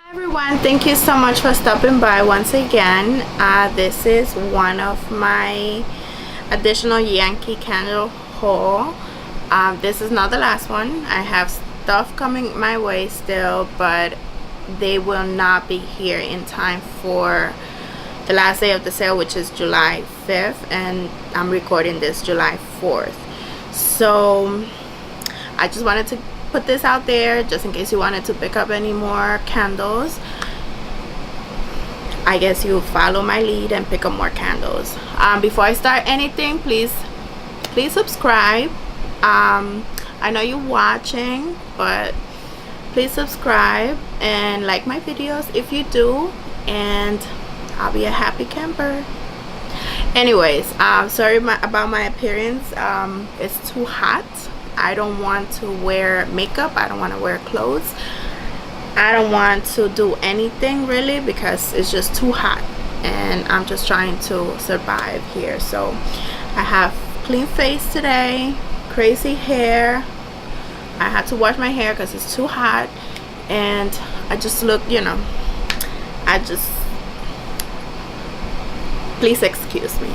Hi everyone, thank you so much for stopping by once again. This is one of my additional Yankee candle haul. This is not the last one. I have stuff coming my way still, but they will not be here in time for the last day of the sale, which is July 5th, and I'm recording this July 4th. So I just wanted to put this out there just in case you wanted to pick up any more candles. I guess you'll follow my lead and pick up more candles. Before I start anything, please subscribe. I know you're watching, but please subscribe and like my videos if you do, and I'll be a happy camper. Anyways, sorry about my appearance. It's too hot. I don't want to wear makeup. I don't want to wear clothes. I don't want to do anything really because it's just too hot, and I'm just trying to survive here. So I have clean face today, crazy hair. I had to wash my hair because it's too hot, and I just look, you know, please excuse me.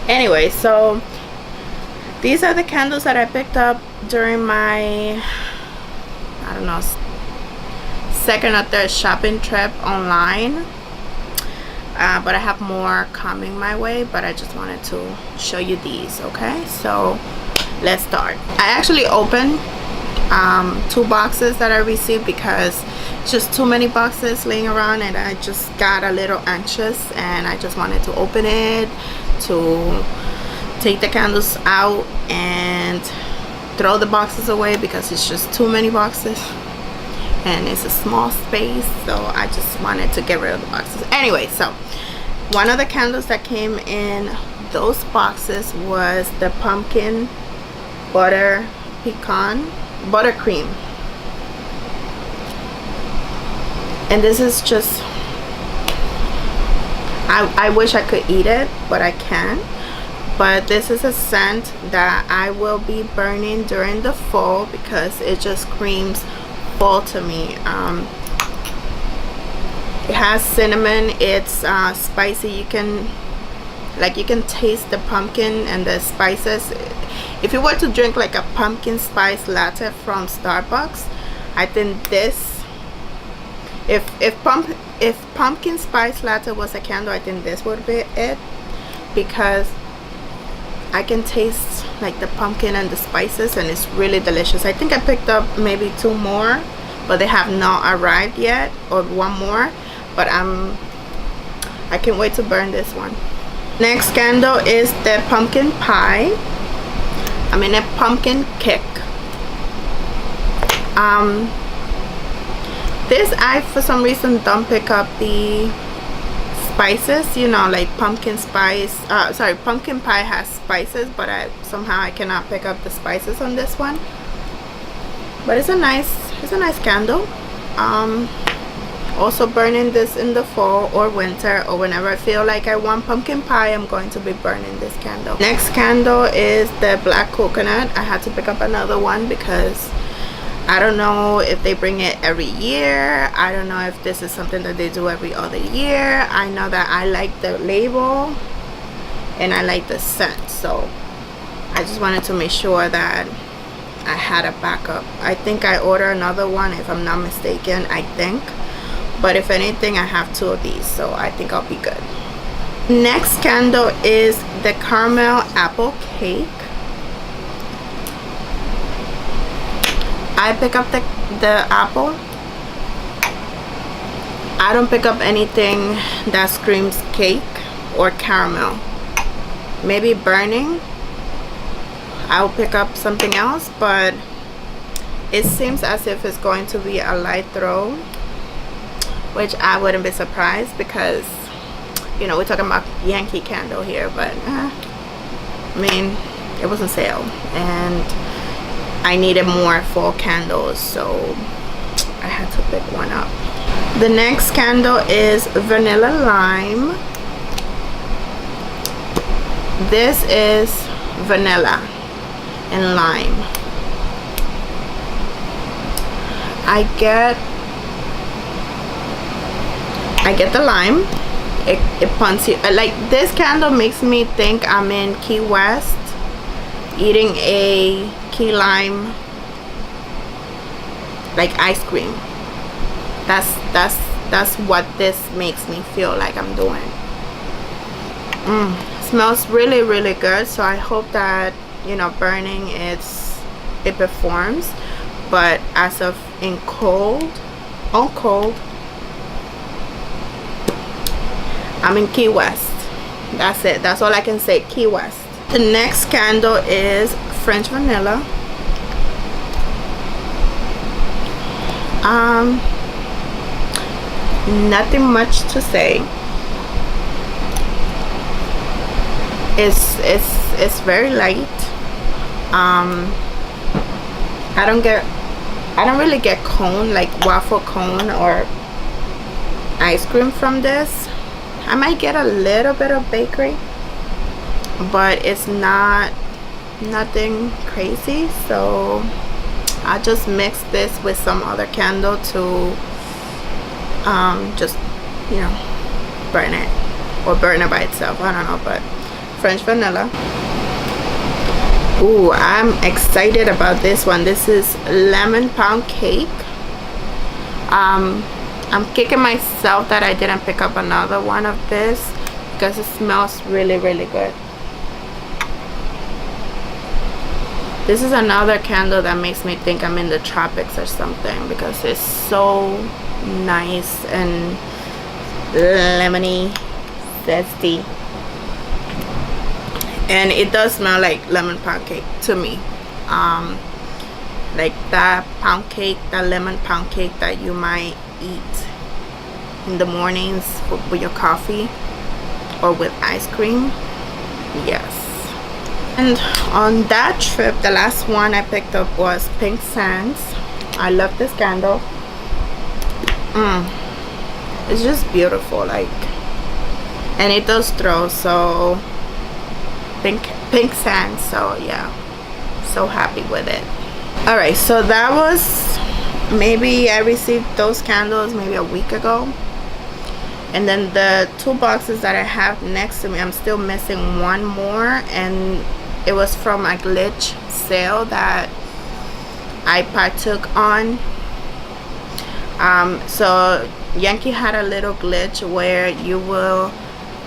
Anyway, so these are the candles that I picked up during my, I don't know, second or third shopping trip online. But I have more coming my way, but I just wanted to show you these. Okay, so let's start. I actually opened 2 boxes that I received because it's just too many boxes laying around, and I just got a little anxious, and I just wanted to open it to take the candles out and throw the boxes away because it's just too many boxes and it's a small space, so I just wanted to get rid of the boxes. Anyway, so one of the candles that came in those boxes was the pumpkin butter pecan buttercream, and this is just, I wish I could eat it, but I can't. But this is a scent that I will be burning during the fall because it just screams fall to me. It has cinnamon. It's spicy. You can taste the pumpkin and the spices. If you were to drink like a pumpkin spice latte from Starbucks, I think this, if pumpkin spice latte was a candle, I think this would be it, because I can taste like the pumpkin and the spices, and it's really delicious. I think I picked up maybe 2 more, but they have not arrived yet, or 1 more, but I can't wait to burn this one. Next candle is the pumpkin pie. I mean a pumpkin kick. This, I for some reason don't pick up the spices, you know, like pumpkin spice, pumpkin pie has spices, but somehow I cannot pick up the spices on this one. But it's a nice candle. Also burning this in the fall or winter, or whenever I feel like I want pumpkin pie, I'm going to be burning this candle. Next candle is the black coconut. I had to pick up another one because I don't know if they bring it every year. I don't know if this is something that they do every other year. I know that I like the label and I like the scent, so I just wanted to make sure that I had a backup. I think I ordered another one, if I'm not mistaken, I think. But if anything, I have 2 of these, so I think I'll be good. Next candle is the caramel apple cake. I pick up the apple. I don't pick up anything that screams cake or caramel. Maybe burning, I'll pick up something else, but it seems as if it's going to be a light throw, which I wouldn't be surprised because, you know, we're talking about Yankee candle here, but I mean, it was on sale and I needed more fall candles, so I had to pick one up. The next candle is vanilla lime. This is vanilla and lime. I get I get the lime. It punts you. Like, this candle makes me think I'm in Key West eating a key lime like ice cream. That's what this makes me feel like I'm doing. Smells really, really good. So I hope that, you know, burning it performs. But as of on cold, I'm in Key West. That's it. That's all I can say. Key West. The next candle is French vanilla. Nothing much to say. It's very light. I don't really get cone, like waffle cone or ice cream from this. I might get a little bit of bakery, but it's nothing crazy. So I just mix this with some other candle to just, you know, burn it, or burn it by itself, I don't know. But French vanilla. Ooh, I'm excited about this one. This is lemon pound cake. I'm kicking myself that I didn't pick up another one of this, because it smells really, really good. This is another candle that makes me think I'm in the tropics or something, because it's so nice and lemony, zesty. And it does smell like lemon pound cake to me. Like that pound cake, that lemon pound cake that you might eat in the mornings with your coffee or with ice cream. Yes. And on that trip, the last one I picked up was Pink Sands. I love this candle. It's just beautiful, like, and it does throw, so pink sand. So yeah, so happy with it. All right, so that was, maybe I received those candles maybe a week ago. And then the 2 boxes that I have next to me, I'm still missing one more, and it was from a glitch sale that I partook on. So Yankee had a little glitch where you will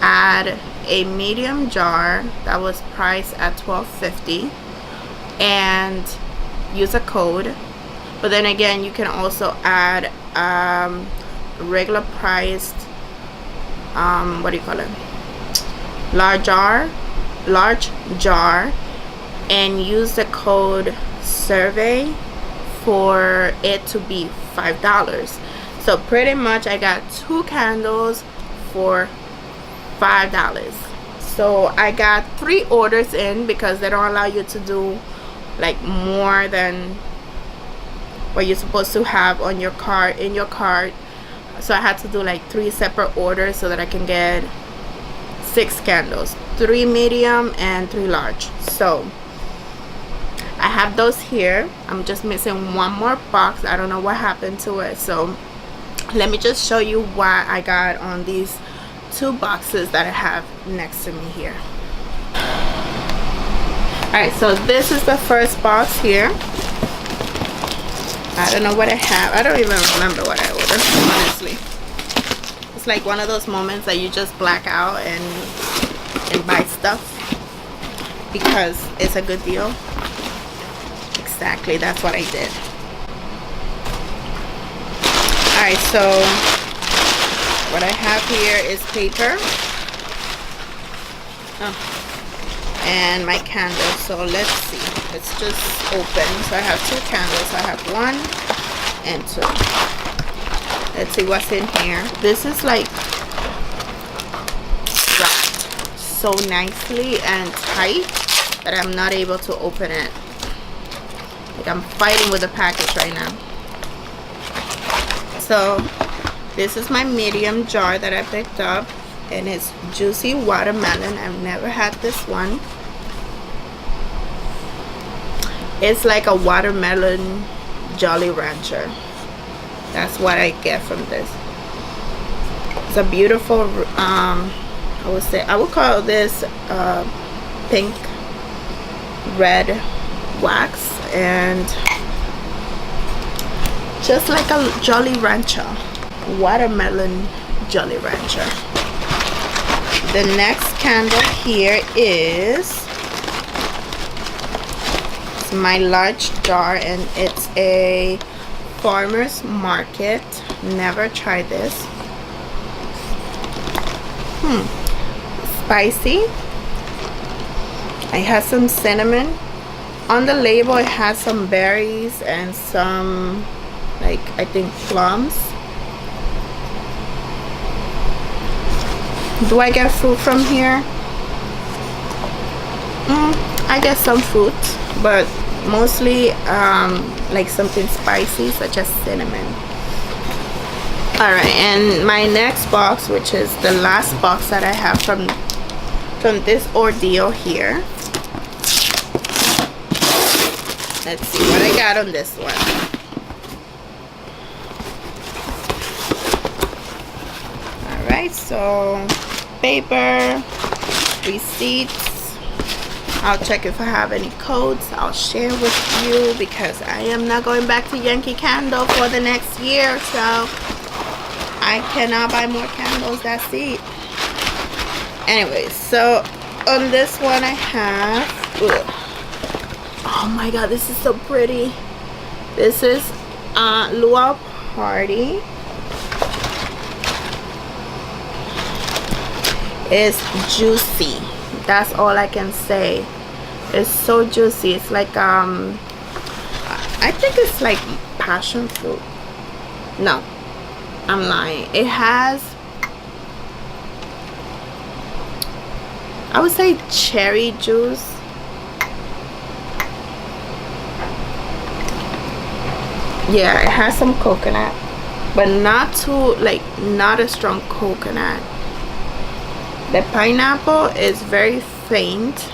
add a medium jar that was priced at $12.50 and use a code, but then again you can also add regular priced what do you call it, large jar, and use the code survey for it to be $5. So pretty much I got 2 candles for $5. So I got 3 orders in, because they don't allow you to do like more than what you're supposed to have on your cart, in your cart. So I had to do like 3 separate orders so that I can get 6 candles, 3 medium and 3 large. So I have those here. I'm just missing one more box. I don't know what happened to it, so let me just show you what I got on these 2 boxes that I have next to me here. Alright, so this is the first box here. I don't know what I have. I don't even remember what I ordered, honestly. It's like one of those moments that you just black out and buy stuff because it's a good deal. Exactly, that's what I did. Alright, so what I have here is paper. And my candles. So let's see. Let's just open. So I have 2 candles. I have 1 and 2. Let's see what's in here. This is like wrapped so nicely and tight that I'm not able to open it. Like I'm fighting with the package right now. So this is my medium jar that I picked up, and it's juicy watermelon. I've never had this one. It's like a watermelon Jolly Rancher. That's what I get from this. It's a beautiful I would call this pink red wax, and just like a Jolly Rancher, watermelon Jolly Rancher. The next candle here is my large jar, and it's a farmer's market. Never tried this. Spicy. It has some cinnamon. On the label it has some berries and some, like, I think plums. Do I get fruit from here? I get some fruit, but mostly like something spicy such as cinnamon. Alright, and my next box, which is the last box that I have from this ordeal here. Let's see what I got on this one. Alright, so paper, receipts. I'll check if I have any codes. I'll share with you because I am not going back to Yankee Candle for the next year, so I cannot buy more candles. That's it. Anyways, so on this one I have, oh my god, this is so pretty. This is Luau Party. It's juicy. That's all I can say. It's so juicy. It's like I think it's like passion fruit. No, I'm lying. It has, I would say, cherry juice. Yeah, it has some coconut, but not too, like, not a strong coconut. The pineapple is very faint,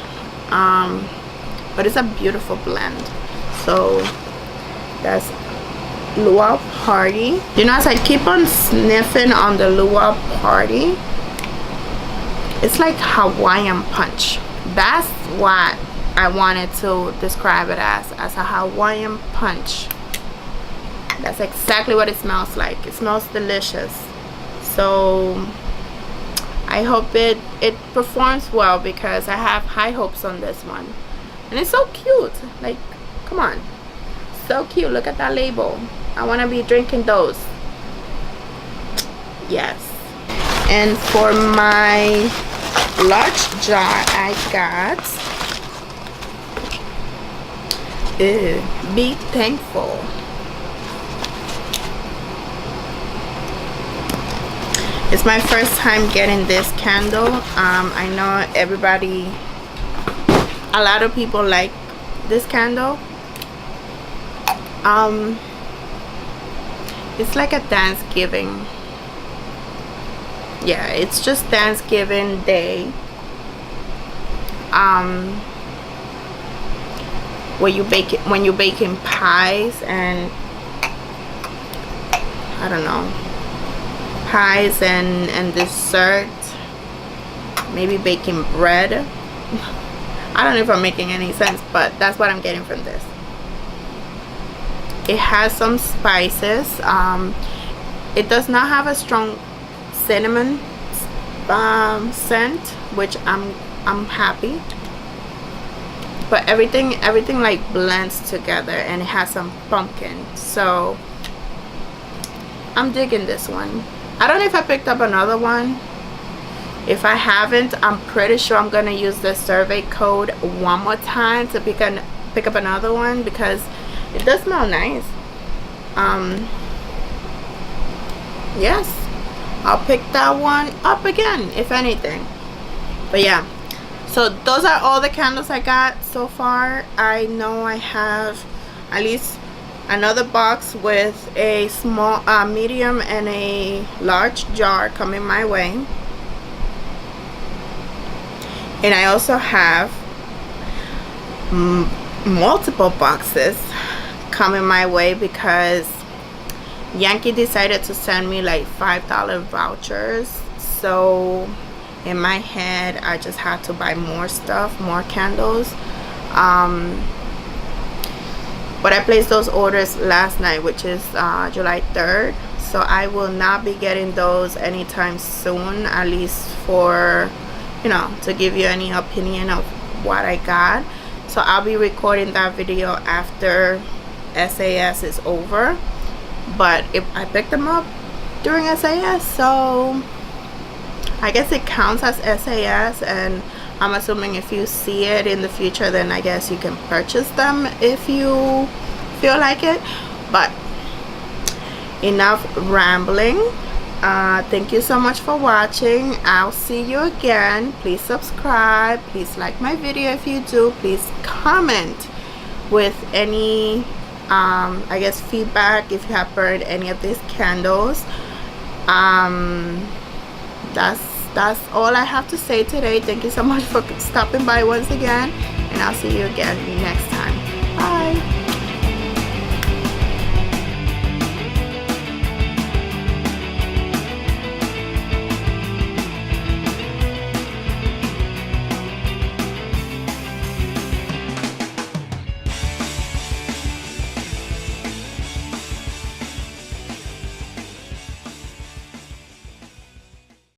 but it's a beautiful blend. So that's Luau Party. You know, as I keep on sniffing on the Luau Party, it's like Hawaiian punch. That's what I wanted to describe it as a Hawaiian punch. That's exactly what it smells like. It smells delicious. So I hope it performs well, because I have high hopes on this one. And it's so cute. Like, come on. So cute. Look at that label. I want to be drinking those. Yes. And for my large jar, I got Be Thankful. It's my first time getting this candle. I know everybody, a lot of people like this candle. It's like a Thanksgiving. Yeah, it's just Thanksgiving Day. Where you bake it, when you're baking pies and I don't know, pies and dessert, maybe baking bread. I don't know if I'm making any sense, but that's what I'm getting from this. It has some spices. It does not have a strong cinnamon scent, which I'm happy, but everything like blends together, and it has some pumpkin, so I'm digging this one. I don't know if I picked up another one. If I haven't, I'm pretty sure I'm gonna use the survey code one more time to pick up another one, because it does smell nice. Yes, I'll pick that one up again if anything. But yeah, so those are all the candles I got so far. I know I have at least another box with a small, medium and a large jar coming my way, and I also have multiple boxes coming my way, because Yankee decided to send me like $5 vouchers, so in my head I just had to buy more stuff, more candles. But I placed those orders last night, which is July 3rd, so I will not be getting those anytime soon, at least for, you know, to give you any opinion of what I got. So I'll be recording that video after SAS is over, but if I picked them up during SAS, so I guess it counts as SAS, and I'm assuming if you see it in the future, then I guess you can purchase them if you feel like it. But enough rambling. Thank you so much for watching. I'll see you again. Please subscribe, please like my video if you do, please comment with any I guess feedback if you have burned any of these candles. That's all I have to say today. Thank you so much for stopping by once again, and I'll see you again next